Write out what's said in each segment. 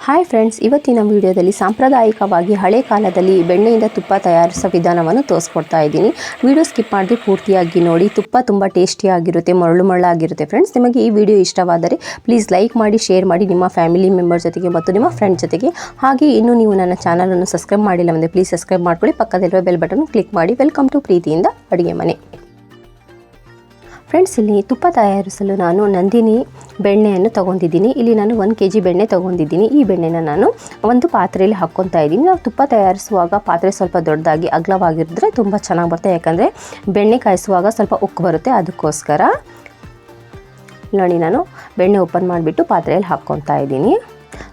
Hi friends, ಇವತ್ತಿನ ವಿಡಿಯೋದಲ್ಲಿ ಸಾಂಪ್ರದಾಯಿಕವಾಗಿ ಹಳೆ ಕಾಲದಲ್ಲಿ ಬೆಣ್ಣೆಯಿಂದ ತುಪ್ಪ ತಯಾರಿಸೋ ವಿಧಾನವನ್ನು ತೋರಿಸ್ಕೊಡ್ತಾ ಇದ್ದೀನಿ. ವಿಡಿಯೋ ಸ್ಕಿಪ್ ಮಾಡದೆ ಪೂರ್ತಿಯಾಗಿ ನೋಡಿ. ತುಪ್ಪ ತುಂಬ ಟೇಸ್ಟಿಯಾಗಿರುತ್ತೆ, ಮರಳಾಗಿರುತ್ತೆ. ಫ್ರೆಂಡ್ಸ್, ನಿಮಗೆ ಈ ವಿಡಿಯೋ ಇಷ್ಟವಾದರೆ ಪ್ಲೀಸ್ ಲೈಕ್ ಮಾಡಿ, ಶೇರ್ ಮಾಡಿ ನಿಮ್ಮ ಫ್ಯಾಮಿಲಿ ಮೆಂಬರ್ ಜೊತೆಗೆ ಮತ್ತು ನಿಮ್ಮ ಫ್ರೆಂಡ್ ಜೊತೆಗೆ. ಹಾಗೆ ಇನ್ನೂ ನೀವು ನನ್ನ ಚಾನಲನ್ನು ಸಬ್ಸ್ಕ್ರೈಬ್ ಮಾಡಿಲ್ಲ ಅಂದರೆ ಪ್ಲೀಸ್ ಸಬ್ಸ್ಕ್ರೈಬ್ ಮಾಡ್ಕೊಳ್ಳಿ. ಪಕ್ಕದಲ್ಲಿರುವ ಬೆಲ್ ಬಟನ್ ಕ್ಲಿಕ್ ಮಾಡಿ. ವೆಲ್ಕಮ್ ಟು ಪ್ರೀತಿಯಿಂದ ಅಡುಗೆ ಮನೆ. ಫ್ರೆಂಡ್ಸ್, ಇಲ್ಲಿ ತುಪ್ಪ ತಯಾರಿಸಲು ನಾನು ನಂದಿನಿ ಬೆಣ್ಣೆಯನ್ನು ತೊಗೊಂಡಿದ್ದೀನಿ. ಇಲ್ಲಿ ನಾನು 1 kg ಬೆಣ್ಣೆ ತೊಗೊಂಡಿದ್ದೀನಿ. ಈ ಬೆಣ್ಣೆನ ನಾನು ಒಂದು ಪಾತ್ರೆಯಲ್ಲಿ ಹಾಕ್ಕೊತಾ ಇದ್ದೀನಿ. ನಾವು ತುಪ್ಪ ತಯಾರಿಸುವಾಗ ಪಾತ್ರೆ ಸ್ವಲ್ಪ ದೊಡ್ಡದಾಗಿ ಅಗಲವಾಗಿರಿದ್ರೆ ತುಂಬ ಚೆನ್ನಾಗಿ ಬರುತ್ತೆ. ಯಾಕಂದರೆ ಬೆಣ್ಣೆ ಕಾಯಿಸುವಾಗ ಸ್ವಲ್ಪ ಉಕ್ಕು ಬರುತ್ತೆ, ಅದಕ್ಕೋಸ್ಕರ. ನೋಡಿ, ನಾನು ಬೆಣ್ಣೆ ಓಪನ್ ಮಾಡಿಬಿಟ್ಟು ಪಾತ್ರೆಯಲ್ಲಿ ಹಾಕ್ಕೊತಾ ಇದ್ದೀನಿ.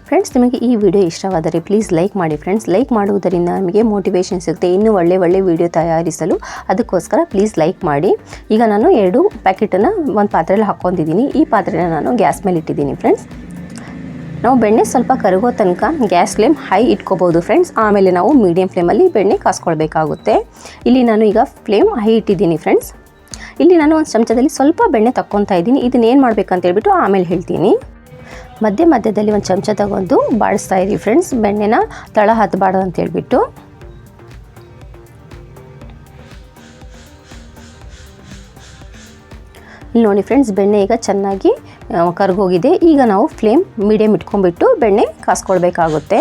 ಫ್ರೆಂಡ್ಸ್, ನಿಮಗೆ ಈ ವಿಡಿಯೋ ಇಷ್ಟವಾದರೆ ಪ್ಲೀಸ್ ಲೈಕ್ ಮಾಡಿ. ಫ್ರೆಂಡ್ಸ್, ಲೈಕ್ ಮಾಡುವುದರಿಂದ ನಮಗೆ ಮೋಟಿವೇಶನ್ ಸಿಗುತ್ತೆ ಇನ್ನೂ ಒಳ್ಳೆ ವಿಡಿಯೋ ತಯಾರಿಸಲು. ಅದಕ್ಕೋಸ್ಕರ ಪ್ಲೀಸ್ ಲೈಕ್ ಮಾಡಿ. ಈಗ ನಾನು 2 ಪ್ಯಾಕೆಟನ್ನು ಒಂದು ಪಾತ್ರೆಯಲ್ಲಿ ಹಾಕ್ಕೊಂಡಿದ್ದೀನಿ. ಈ ಪಾತ್ರೆನ ನಾನು ಗ್ಯಾಸ್ ಮೇಲೆ ಇಟ್ಟಿದ್ದೀನಿ. ಫ್ರೆಂಡ್ಸ್, ನಾವು ಬೆಣ್ಣೆ ಸ್ವಲ್ಪ ಕರಗೋ ತನಕ ಗ್ಯಾಸ್ ಫ್ಲೇಮ್ ಹೈ ಇಟ್ಕೋಬೋದು ಫ್ರೆಂಡ್ಸ್. ಆಮೇಲೆ ನಾವು ಮೀಡಿಯಮ್ ಫ್ಲೇಮಲ್ಲಿ ಬೆಣ್ಣೆ ಕಾಸ್ಕೊಳ್ಬೇಕಾಗುತ್ತೆ. ಇಲ್ಲಿ ನಾನು ಈಗ ಫ್ಲೇಮ್ ಹೈ ಇಟ್ಟಿದ್ದೀನಿ. ಫ್ರೆಂಡ್ಸ್, ಇಲ್ಲಿ ನಾನು ಒಂದು ಚಮಚದಲ್ಲಿ ಸ್ವಲ್ಪ ಬೆಣ್ಣೆ ತಕ್ಕೊತಾ ಇದ್ದೀನಿ. ಇದನ್ನೇನು ಮಾಡಬೇಕಂತ ಹೇಳ್ಬಿಟ್ಟು ಆಮೇಲೆ ಹೇಳ್ತೀನಿ. ಮಧ್ಯದಲ್ಲಿ ಒಂದು ಚಮಚ ತಗೊಂಡು ಬಾಡಿಸ್ತಾ ಇರಿ ಫ್ರೆಂಡ್ಸ್, ಬೆಣ್ಣೆನ ತಳ ಹತ್ತಬಾರ್ದು ಅಂತ ಹೇಳ್ಬಿಟ್ಟು. ಇಲ್ಲಿ ನೋಡಿ ಫ್ರೆಂಡ್ಸ್, ಬೆಣ್ಣೆ ಈಗ ಚೆನ್ನಾಗಿ ಕರಗೋಗಿದೆ. ಈಗ ನಾವು ಫ್ಲೇಮ್ ಮೀಡಿಯಮ್ ಇಟ್ಕೊಂಡ್ಬಿಟ್ಟು ಬೆಣ್ಣೆ ಕಾಸ್ಕೊಳ್ಬೇಕಾಗುತ್ತೆ.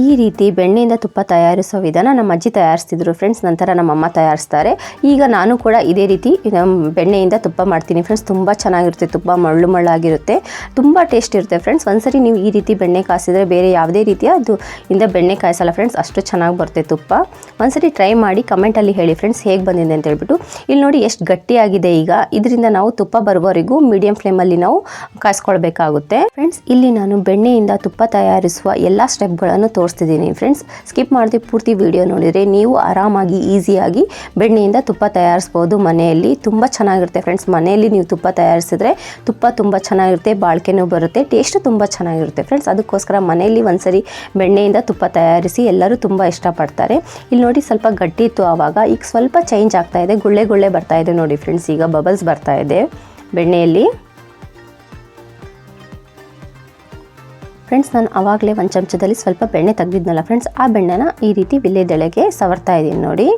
ಈ ರೀತಿ ಬೆಣ್ಣೆಯಿಂದ ತುಪ್ಪ ತಯಾರಿಸೋ ವಿಧಾನ ನಮ್ಮ ಅಜ್ಜಿ ತಯಾರಿಸ್ತಿದ್ರು ಫ್ರೆಂಡ್ಸ್. ನಂತರ ನಮ್ಮಮ್ಮ ತಯಾರಿಸ್ತಾರೆ. ಈಗ ನಾನು ಕೂಡ ಇದೇ ರೀತಿ ಬೆಣ್ಣೆಯಿಂದ ತುಪ್ಪ ಮಾಡ್ತೀನಿ ಫ್ರೆಂಡ್ಸ್. ತುಂಬ ಚೆನ್ನಾಗಿರುತ್ತೆ, ತುಪ್ಪ ಮಳ್ಳಾಗಿರುತ್ತೆ, ತುಂಬ ಟೇಸ್ಟ್ ಇರುತ್ತೆ ಫ್ರೆಂಡ್ಸ್. ಒಂದ್ಸರಿ ನೀವು ಈ ರೀತಿ ಬೆಣ್ಣೆ ಕಾಯಿಸಿದ್ರೆ ಬೇರೆ ಯಾವುದೇ ರೀತಿಯ ಇಂದ ಬೆಣ್ಣೆ ಕಾಯಿಸಲ್ಲ ಫ್ರೆಂಡ್ಸ್, ಅಷ್ಟು ಚೆನ್ನಾಗಿ ಬರುತ್ತೆ ತುಪ್ಪ. ಒಂದ್ಸರಿ ಟ್ರೈ ಮಾಡಿ ಕಮೆಂಟಲ್ಲಿ ಹೇಳಿ ಫ್ರೆಂಡ್ಸ್ ಹೇಗೆ ಬಂದಿದೆ ಅಂತ ಹೇಳ್ಬಿಟ್ಟು. ಇಲ್ಲಿ ನೋಡಿ ಎಷ್ಟು ಗಟ್ಟಿಯಾಗಿದೆ. ಈಗ ಇದರಿಂದ ನಾವು ತುಪ್ಪ ಬರುವವರೆಗೂ ಮೀಡಿಯಂ ಫ್ಲೇಮಲ್ಲಿ ನಾವು ಕಾಯಿಸ್ಕೊಳ್ಬೇಕಾಗುತ್ತೆ ಫ್ರೆಂಡ್ಸ್. ಇಲ್ಲಿ ನಾನು ಬೆಣ್ಣೆಯಿಂದ ತುಪ್ಪ ತಯಾರಿಸುವ ಎಲ್ಲ ಸ್ಟೆಪ್ಗಳನ್ನು ತೋರಿಸ್ತಿದ್ದೀನಿ ಫ್ರೆಂಡ್ಸ್. ಸ್ಕಿಪ್ ಮಾಡದೆ ಪೂರ್ತಿ ವಿಡಿಯೋ ನೋಡಿದರೆ ನೀವು ಆರಾಮಾಗಿ ಈಸಿಯಾಗಿ ಬೆಣ್ಣೆಯಿಂದ ತುಪ್ಪ ತಯಾರಿಸ್ಬೋದು ಮನೆಯಲ್ಲಿ. ತುಂಬ ಚೆನ್ನಾಗಿರುತ್ತೆ ಫ್ರೆಂಡ್ಸ್. ಮನೆಯಲ್ಲಿ ನೀವು ತುಪ್ಪ ತಯಾರಿಸಿದ್ರೆ ತುಪ್ಪ ತುಂಬ ಚೆನ್ನಾಗಿರುತ್ತೆ, ಬಾಳಿಕೆನೂ ಬರುತ್ತೆ, ಟೇಸ್ಟ್ ತುಂಬ ಚೆನ್ನಾಗಿರುತ್ತೆ ಫ್ರೆಂಡ್ಸ್. ಅದಕ್ಕೋಸ್ಕರ ಮನೆಯಲ್ಲಿ ಒಂದ್ಸರಿ ಬೆಣ್ಣೆಯಿಂದ ತುಪ್ಪ ತಯಾರಿಸಿ ಎಲ್ಲರೂ ತುಂಬ ಇಷ್ಟಪಡ್ತಾರೆ. ಇಲ್ಲಿ ನೋಡಿ, ಸ್ವಲ್ಪ ಗಟ್ಟಿ ಇತ್ತು ಆವಾಗ, ಈಗ ಸ್ವಲ್ಪ ಚೇಂಜ್ ಆಗ್ತಾ ಇದೆ, ಗುಳ್ಳೆ ಬರ್ತಾ ಇದೆ ನೋಡಿ ಫ್ರೆಂಡ್ಸ್. ಈಗ ಬಬಲ್ಸ್ ಬರ್ತಾ ಇದೆ ಬೆಣ್ಣೆಯಲ್ಲಿ. ಫ್ರೆಂಡ್ಸ್, ನಾನು ಆವಾಗಲೇ ಒಂದು ಚಮಚದಲ್ಲಿ ಸ್ವಲ್ಪ ಬೆಣ್ಣೆ ತೆಗೆದಿದ್ನಲ್ಲ ಫ್ರೆಂಡ್ಸ್, ಆ ಬೆಣ್ಣೆನ ಈ ರೀತಿ ವಿಳ್ಯದೆಲೆಗೆ ಸವರ್ತಾ ಇದ್ದೀನಿ ನೋಡಿ.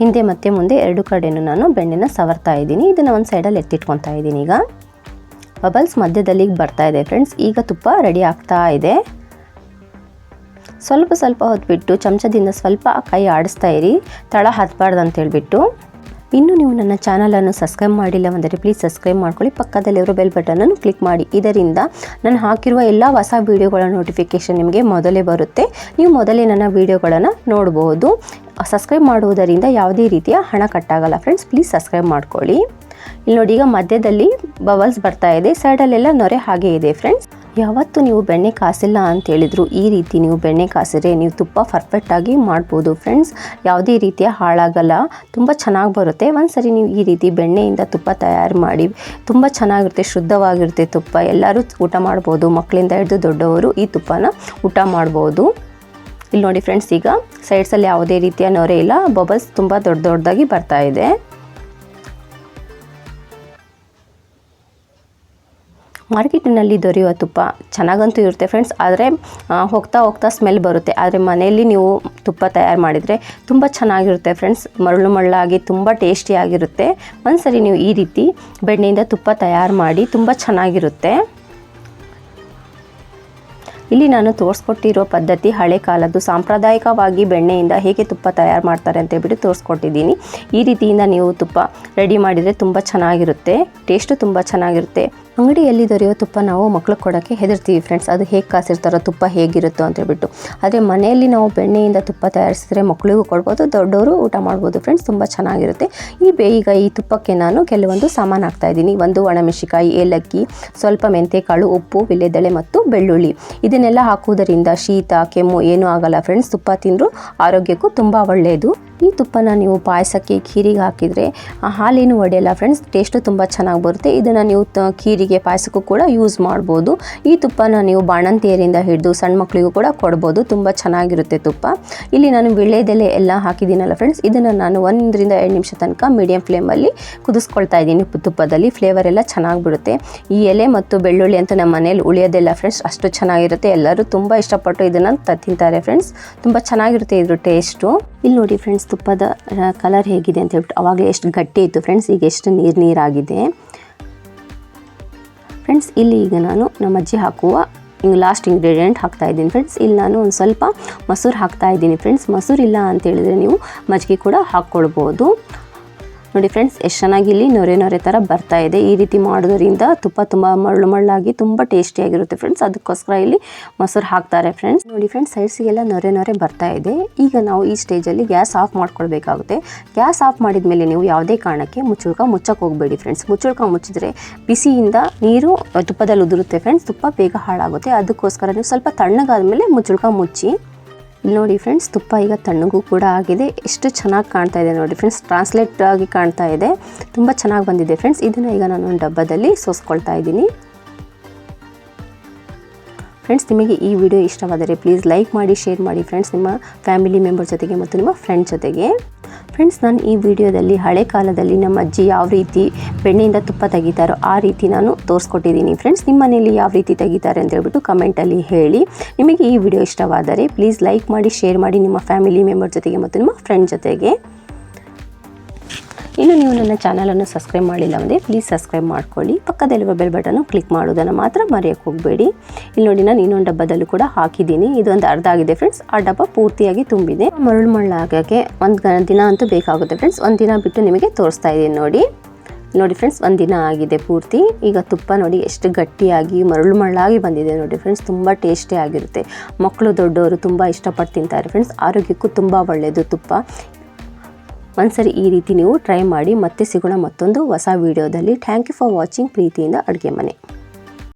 ಹಿಂದೆ ಮತ್ತು ಮುಂದೆ 2 ಕಡೆಯೂ ನಾನು ಬೆಣ್ಣೆನ ಸವರ್ತಾ ಇದ್ದೀನಿ. ಇದನ್ನು ಒಂದು ಸೈಡಲ್ಲಿ ಎತ್ತಿಟ್ಕೊತಾ ಇದ್ದೀನಿ. ಈಗ ಬಬಲ್ಸ್ ಮಧ್ಯದಲ್ಲಿ ಬರ್ತಾ ಇದೆ ಫ್ರೆಂಡ್ಸ್. ಈಗ ತುಪ್ಪ ರೆಡಿ ಆಗ್ತಾ ಇದೆ. ಸ್ವಲ್ಪ ಹೊತ್ಬಿಟ್ಟು ಚಮಚದಿಂದ ಸ್ವಲ್ಪ ಕೈ ಆಡಿಸ್ತಾ ಇರಿ, ತಳ ಹತ್ತಬಾರ್ದು ಅಂತ ಹೇಳ್ಬಿಟ್ಟು. ಇನ್ನು ನೀವು ನನ್ನ ಚಾನಲನ್ನು ಸಬ್ಸ್ಕ್ರೈಬ್ ಮಾಡಿಲ್ಲ ಅಂದರೆ ಪ್ಲೀಸ್ ಸಬ್ಸ್ಕ್ರೈಬ್ ಮಾಡ್ಕೊಳ್ಳಿ. ಪಕ್ಕದಲ್ಲಿರೋ ಬೆಲ್ ಬಟನನ್ನು ಕ್ಲಿಕ್ ಮಾಡಿ. ಇದರಿಂದ ನಾನು ಹಾಕಿರುವ ಎಲ್ಲ ಹೊಸ ವೀಡಿಯೋಗಳ ನೋಟಿಫಿಕೇಷನ್ ನಿಮಗೆ ಮೊದಲೇ ಬರುತ್ತೆ. ನೀವು ಮೊದಲೇ ನನ್ನ ವೀಡಿಯೋಗಳನ್ನು ನೋಡ್ಬೋದು. ಸಬ್ಸ್ಕ್ರೈಬ್ ಮಾಡುವುದರಿಂದ ಯಾವುದೇ ರೀತಿಯ ಹಣ ಕಟ್ಟಾಗಲ್ಲ ಫ್ರೆಂಡ್ಸ್. ಪ್ಲೀಸ್ ಸಬ್ಸ್ಕ್ರೈಬ್ ಮಾಡ್ಕೊಳ್ಳಿ. ಇಲ್ಲಿ ನೋಡಿ, ಈಗ ಮಧ್ಯದಲ್ಲಿ ಬಬಲ್ಸ್ ಬರ್ತಾ ಇದೆ, ಸೈಡಲ್ಲೆಲ್ಲ ನೊರೆ ಹಾಗೆ ಇದೆ ಫ್ರೆಂಡ್ಸ್. ಯಾವತ್ತು ನೀವು ಬೆಣ್ಣೆ ಕಾಸಿಲ್ಲ ಅಂತ ಹೇಳಿದ್ರು ಈ ರೀತಿ ನೀವು ಬೆಣ್ಣೆ ಕಾಸಿದ್ರೆ ನೀವು ತುಪ್ಪ ಪರ್ಫೆಕ್ಟಾಗಿ ಮಾಡ್ಬೋದು ಫ್ರೆಂಡ್ಸ್. ಯಾವುದೇ ರೀತಿಯ ಹಾಳಾಗಲ್ಲ, ತುಂಬ ಚೆನ್ನಾಗಿ ಬರುತ್ತೆ. ಒಂದ್ಸರಿ ನೀವು ಈ ರೀತಿ ಬೆಣ್ಣೆಯಿಂದ ತುಪ್ಪ ತಯಾರು ಮಾಡಿ, ತುಂಬ ಚೆನ್ನಾಗಿರುತ್ತೆ, ಶುದ್ಧವಾಗಿರುತ್ತೆ ತುಪ್ಪ. ಎಲ್ಲರೂ ಊಟ ಮಾಡ್ಬೋದು, ಮಕ್ಕಳಿಂದ ಹಿಡಿದು ದೊಡ್ಡವರು ಈ ತುಪ್ಪನ ಊಟ ಮಾಡ್ಬೋದು. ಇಲ್ಲಿ ನೋಡಿ ಫ್ರೆಂಡ್ಸ್, ಈಗ ಸೈಡ್ಸಲ್ಲಿ ಯಾವುದೇ ರೀತಿಯ ನೊರೆ ಇಲ್ಲ, ಬಬಲ್ಸ್ ತುಂಬ ದೊಡ್ಡದಾಗಿ ಬರ್ತಾ ಇದೆ. ಮಾರ್ಕೆಟಿನಲ್ಲಿ ದೊರೆಯುವ ತುಪ್ಪ ಚೆನ್ನಾಗಂತೂ ಇರುತ್ತೆ ಫ್ರೆಂಡ್ಸ್, ಆದರೆ ಹೋಗ್ತಾ ಸ್ಮೆಲ್ ಬರುತ್ತೆ. ಆದರೆ ಮನೆಯಲ್ಲಿ ನೀವು ತುಪ್ಪ ತಯಾರು ಮಾಡಿದರೆ ತುಂಬ ಚೆನ್ನಾಗಿರುತ್ತೆ ಫ್ರೆಂಡ್ಸ್. ಮರಳಾಗಿ ತುಂಬ ಟೇಸ್ಟಿಯಾಗಿರುತ್ತೆ. ಒಂದ್ಸರಿ ನೀವು ಈ ರೀತಿ ಬೆಣ್ಣೆಯಿಂದ ತುಪ್ಪ ತಯಾರು ಮಾಡಿ, ತುಂಬ ಚೆನ್ನಾಗಿರುತ್ತೆ. ಇಲ್ಲಿ ನಾನು ತೋರಿಸ್ಕೊಟ್ಟಿರೋ ಪದ್ಧತಿ ಹಳೆ ಕಾಲದ್ದು. ಸಾಂಪ್ರದಾಯಿಕವಾಗಿ ಬೆಣ್ಣೆಯಿಂದ ಹೇಗೆ ತುಪ್ಪ ತಯಾರು ಮಾಡ್ತಾರೆ ಅಂತ ಹೇಳ್ಬಿಟ್ಟು ತೋರಿಸ್ಕೊಟ್ಟಿದ್ದೀನಿ. ಈ ರೀತಿಯಿಂದ ನೀವು ತುಪ್ಪ ರೆಡಿ ಮಾಡಿದರೆ ತುಂಬ ಚೆನ್ನಾಗಿರುತ್ತೆ, ಟೇಸ್ಟು ತುಂಬ ಚೆನ್ನಾಗಿರುತ್ತೆ. ಅಂಗಡಿಯಲ್ಲಿ ದೊರೆಯೋ ತುಪ್ಪ ನಾವು ಮಕ್ಳಿಗೆ ಕೊಡೋಕ್ಕೆ ಹೆದರ್ತೀವಿ ಫ್ರೆಂಡ್ಸ್, ಅದು ಹೇಗೆ ಕಾಸಿರ್ತಾರೋ, ತುಪ್ಪ ಹೇಗಿರುತ್ತೋ ಅಂತ ಹೇಳ್ಬಿಟ್ಟು. ಆದರೆ ಮನೆಯಲ್ಲಿ ನಾವು ಬೆಣ್ಣೆಯಿಂದ ತುಪ್ಪ ತಯಾರಿಸಿದ್ರೆ ಮಕ್ಕಳಿಗೂ ಕೊಡ್ಬೋದು, ದೊಡ್ಡವರು ಊಟ ಮಾಡ್ಬೋದು ಫ್ರೆಂಡ್ಸ್, ತುಂಬ ಚೆನ್ನಾಗಿರುತ್ತೆ. ಈಗ ಈ ತುಪ್ಪಕ್ಕೆ ನಾನು ಕೆಲವೊಂದು ಸಾಮಾನು ಹಾಕ್ತಾಯಿದ್ದೀನಿ. 1 ಒಣಮೆಣಸಿನಕಾಯಿ, ಏಲಕ್ಕಿ, ಸ್ವಲ್ಪ ಮೆಂತೆಕಾಳು, ಉಪ್ಪು, ವಿಳ್ಯದೆಲೆ ಮತ್ತು ಬೆಳ್ಳುಳ್ಳಿ. ಇದನ್ನೆಲ್ಲ ಹಾಕುವುದರಿಂದ ಶೀತ ಕೆಮ್ಮು ಏನೂ ಆಗಲ್ಲ ಫ್ರೆಂಡ್ಸ್. ತುಪ್ಪ ತಿಂದರೂ ಆರೋಗ್ಯಕ್ಕೂ ತುಂಬ ಒಳ್ಳೆಯದು. ಈ ತುಪ್ಪನ ನೀವು ಪಾಯಸಕ್ಕೆ ಖೀರಿಗೆ ಹಾಕಿದರೆ ಹಾಲೇನು ಒಡೆಯಲ್ಲ ಫ್ರೆಂಡ್ಸ್, ಟೇಸ್ಟು ತುಂಬ ಚೆನ್ನಾಗಿ ಬರುತ್ತೆ. ಇದನ್ನು ನೀವು ಖೀರಿಗೆ ಪಾಯಸಕ್ಕೂ ಕೂಡ ಯೂಸ್ ಮಾಡ್ಬೋದು. ಈ ತುಪ್ಪನ ನೀವು ಬಾಣಂತಿಯರಿಂದ ಹಿಡಿದು ಸಣ್ಣ ಮಕ್ಕಳಿಗೂ ಕೂಡ ಕೊಡ್ಬೋದು, ತುಂಬ ಚೆನ್ನಾಗಿರುತ್ತೆ ತುಪ್ಪ. ಇಲ್ಲಿ ನಾನು ವೀಳ್ಯದೆಲೆ ಎಲ್ಲ ಹಾಕಿದ್ದೀನಲ್ಲ ಫ್ರೆಂಡ್ಸ್, ಇದನ್ನು ನಾನು 1 ರಿಂದ 2 ನಿಮಿಷ ತನಕ ಮೀಡಿಯಂ ಫ್ಲೇಮಲ್ಲಿ ಕುದಿಸ್ಕೊಳ್ತಾ ಇದ್ದೀನಿ. ತುಪ್ಪದಲ್ಲಿ ಫ್ಲೇವರ್ ಎಲ್ಲ ಚೆನ್ನಾಗಿ ಬಿಡುತ್ತೆ. ಈ ಎಲೆ ಮತ್ತು ಬೆಳ್ಳುಳ್ಳಿ ಅಂತ ನಮ್ಮ ಮನೇಲಿ ಉಳಿಯೋದಿಲ್ಲ ಫ್ರೆಂಡ್ಸ್, ಅಷ್ಟು ಚೆನ್ನಾಗಿರುತ್ತೆ. ಎಲ್ಲರೂ ತುಂಬ ಇಷ್ಟಪಟ್ಟು ಇದನ್ನು ತಿಂತಾರೆ ಫ್ರೆಂಡ್ಸ್, ತುಂಬ ಚೆನ್ನಾಗಿರುತ್ತೆ ಇದ್ರ ಟೇಸ್ಟು. ಇಲ್ಲಿ ನೋಡಿ ಫ್ರೆಂಡ್ಸ್, ತುಪ್ಪದ ಕಲರ್ ಹೇಗಿದೆ ಅಂತ ಹೇಳ್ಬಿಟ್ಟು, ಅವಾಗಲೇ ಎಷ್ಟು ಗಟ್ಟಿ ಇತ್ತು ಫ್ರೆಂಡ್ಸ್, ಈಗ ಎಷ್ಟು ನೀರಾಗಿದೆ ಫ್ರೆಂಡ್ಸ್. ಇಲ್ಲಿ ಈಗ ನಾನು ನಮ್ಮ ಅಜ್ಜಿ ಹಾಕುವ ಲಾಸ್ಟ್ ಇಂಗ್ರೀಡಿಯೆಂಟ್ ಹಾಕ್ತಾ ಇದ್ದೀನಿ ಫ್ರೆಂಡ್ಸ್. ಇಲ್ಲಿ ನಾನು ಒಂದು ಸ್ವಲ್ಪ ಮೊಸರು ಹಾಕ್ತಾ ಇದ್ದೀನಿ ಫ್ರೆಂಡ್ಸ್. ಮೊಸರು ಇಲ್ಲ ಅಂತ ಹೇಳಿದರೆ ನೀವು ಮಜ್ಜಿಗೆ ಕೂಡ ಹಾಕ್ಕೊಳ್ಬೋದು. ನೋಡಿ ಫ್ರೆಂಡ್ಸ್, ಎಷ್ಟು ಚೆನ್ನಾಗಿ ಇಲ್ಲಿ ನೊರೆ ಥರ ಬರ್ತಾ ಇದೆ. ಈ ರೀತಿ ಮಾಡೋದ್ರಿಂದ ತುಪ್ಪ ತುಂಬ ಮಳ್ಳಾಗಿ ತುಂಬ ಟೇಸ್ಟಿಯಾಗಿರುತ್ತೆ ಫ್ರೆಂಡ್ಸ್. ಅದಕ್ಕೋಸ್ಕರ ಇಲ್ಲಿ ಮೊಸರು ಹಾಕ್ತಾರೆ ಫ್ರೆಂಡ್ಸ್. ನೋಡಿ ಫ್ರೆಂಡ್ಸ್, ಸೈಡ್ಸಿಗೆಲ್ಲ ನೊರೆ ಬರ್ತಾ ಇದೆ. ಈಗ ನಾವು ಈ ಸ್ಟೇಜಲ್ಲಿ ಗ್ಯಾಸ್ ಆಫ್ ಮಾಡ್ಕೊಳ್ಬೇಕಾಗುತ್ತೆ. ಗ್ಯಾಸ್ ಆಫ್ ಮಾಡಿದ ಮೇಲೆ ನೀವು ಯಾವುದೇ ಕಾರಣಕ್ಕೆ ಮುಚ್ಚಕ್ಕೆ ಹೋಗಬೇಡಿ ಫ್ರೆಂಡ್ಸ್. ಮುಚ್ಚಿದ್ರೆ ಬಿಸಿಯಿಂದ ನೀರು ತುಪ್ಪದಲ್ಲಿ ಉದುರುತ್ತೆ ಫ್ರೆಂಡ್ಸ್, ತುಪ್ಪ ಬೇಗ ಹಾಳಾಗುತ್ತೆ. ಅದಕ್ಕೋಸ್ಕರ ನೀವು ಸ್ವಲ್ಪ ತಣ್ಣಗಾದ್ಮೇಲೆ ಮುಚ್ಚಿ. ಇಲ್ಲಿ ನೋಡಿ ಫ್ರೆಂಡ್ಸ್, ತುಪ್ಪ ಈಗ ತಣ್ಣಗೂ ಕೂಡ ಆಗಿದೆ. ಎಷ್ಟು ಚೆನ್ನಾಗಿ ಕಾಣ್ತಾ ಇದೆ ನೋಡಿ ಫ್ರೆಂಡ್ಸ್, ಟ್ರಾನ್ಸ್ಲೇಟ್ ಆಗಿ ಕಾಣ್ತಾ ಇದೆ, ತುಂಬ ಚೆನ್ನಾಗಿ ಬಂದಿದೆ ಫ್ರೆಂಡ್ಸ್. ಇದನ್ನು ಈಗ ನಾನು ಒಂದು ಡಬ್ಬದಲ್ಲಿ ಸೋಸ್ಕೊಳ್ತಾ ಇದ್ದೀನಿ ಫ್ರೆಂಡ್ಸ್. ನಿಮಗೆ ಈ ವಿಡಿಯೋ ಇಷ್ಟವಾದರೆ ಪ್ಲೀಸ್ ಲೈಕ್ ಮಾಡಿ, ಶೇರ್ ಮಾಡಿ ಫ್ರೆಂಡ್ಸ್, ನಿಮ್ಮ ಫ್ಯಾಮಿಲಿ ಮೆಂಬರ್ ಜೊತೆಗೆ ಮತ್ತು ನಿಮ್ಮ ಫ್ರೆಂಡ್ಸ್ ಜೊತೆಗೆ. ಫ್ರೆಂಡ್ಸ್, ನಾನು ಈ ವಿಡಿಯೋದಲ್ಲಿ ಹಳೆ ಕಾಲದಲ್ಲಿ ನಮ್ಮ ಅಜ್ಜಿ ಯಾವ ರೀತಿ ಬೆಣ್ಣೆಯಿಂದ ತುಪ್ಪ ತೆಗಿತಾರೋ ಆ ರೀತಿ ನಾನು ತೋರಿಸ್ಕೊಟ್ಟಿದ್ದೀನಿ ಫ್ರೆಂಡ್ಸ್. ನಿಮ್ಮ ಮನೆಯಲ್ಲಿ ಯಾವ ರೀತಿ ತೆಗಿತಾರೆ ಅಂತ ಹೇಳ್ಬಿಟ್ಟು ಕಮೆಂಟಲ್ಲಿ ಹೇಳಿ. ನಿಮಗೆ ಈ ವಿಡಿಯೋ ಇಷ್ಟವಾದರೆ ಪ್ಲೀಸ್ ಲೈಕ್ ಮಾಡಿ, ಶೇರ್ ಮಾಡಿ ನಿಮ್ಮ ಫ್ಯಾಮಿಲಿ ಮೆಂಬರ್ ಜೊತೆಗೆ ಮತ್ತು ನಿಮ್ಮ ಫ್ರೆಂಡ್ ಜೊತೆಗೆ. ಇನ್ನು ನೀವು ನನ್ನ ಚಾನಲನ್ನು ಸಬ್ಸ್ಕ್ರೈಬ್ ಮಾಡಿಲ್ಲ ಅಂದರೆ ಪ್ಲೀಸ್ ಸಬ್ಸ್ಕ್ರೈಬ್ ಮಾಡ್ಕೊಳ್ಳಿ. ಪಕ್ಕದಲ್ಲಿರುವ ಬೆಲ್ ಬಟನ್ನು ಕ್ಲಿಕ್ ಮಾಡೋದನ್ನು ಮಾತ್ರ ಮರೆಯೋಕ್ಕೆ ಹೋಗಬೇಡಿ. ಇಲ್ಲಿ ನೋಡಿ, ನಾನು ಇನ್ನೊಂದು ಡಬ್ಬದಲ್ಲೂ ಕೂಡ ಹಾಕಿದ್ದೀನಿ. ಇದೊಂದು ಅರ್ಧ ಆಗಿದೆ ಫ್ರೆಂಡ್ಸ್, ಆ ಡಬ್ಬ ಪೂರ್ತಿಯಾಗಿ ತುಂಬಿದೆ. ಮಳ್ಳಾಗೋಕ್ಕೆ ಒಂದು ದಿನ ಅಂತೂ ಬೇಕಾಗುತ್ತೆ ಫ್ರೆಂಡ್ಸ್. ಒಂದು ದಿನ ಬಿಟ್ಟು ನಿಮಗೆ ತೋರಿಸ್ತಾ ಇದ್ದೀನಿ ನೋಡಿ ಫ್ರೆಂಡ್ಸ್, ಒಂದು ದಿನ ಆಗಿದೆ ಪೂರ್ತಿ. ಈಗ ತುಪ್ಪ ನೋಡಿ ಎಷ್ಟು ಗಟ್ಟಿಯಾಗಿ ಮಳ್ಳಾಗಿ ಬಂದಿದೆ ನೋಡಿ ಫ್ರೆಂಡ್ಸ್, ತುಂಬ ಟೇಸ್ಟಿ ಆಗಿರುತ್ತೆ. ಮಕ್ಕಳು ದೊಡ್ಡವರು ತುಂಬ ಇಷ್ಟಪಟ್ಟು ತಿಂತಾರೆ ಫ್ರೆಂಡ್ಸ್. ಆರೋಗ್ಯಕ್ಕೂ ತುಂಬ ಒಳ್ಳೆಯದು ತುಪ್ಪ. ಒಂದ್ಸರಿ ಈ ರೀತಿ ನೀವು ಟ್ರೈ ಮಾಡಿ. ಮತ್ತೆ ಸಿಗೋಣ ಮತ್ತೊಂದು ಹೊಸ ವಿಡಿಯೋದಲ್ಲಿ. ಥ್ಯಾಂಕ್ ಯು ಫಾರ್ ವಾಚಿಂಗ್ ಪ್ರೀತಿಯಿಂದ ಅಡುಗೆ ಮನೆ.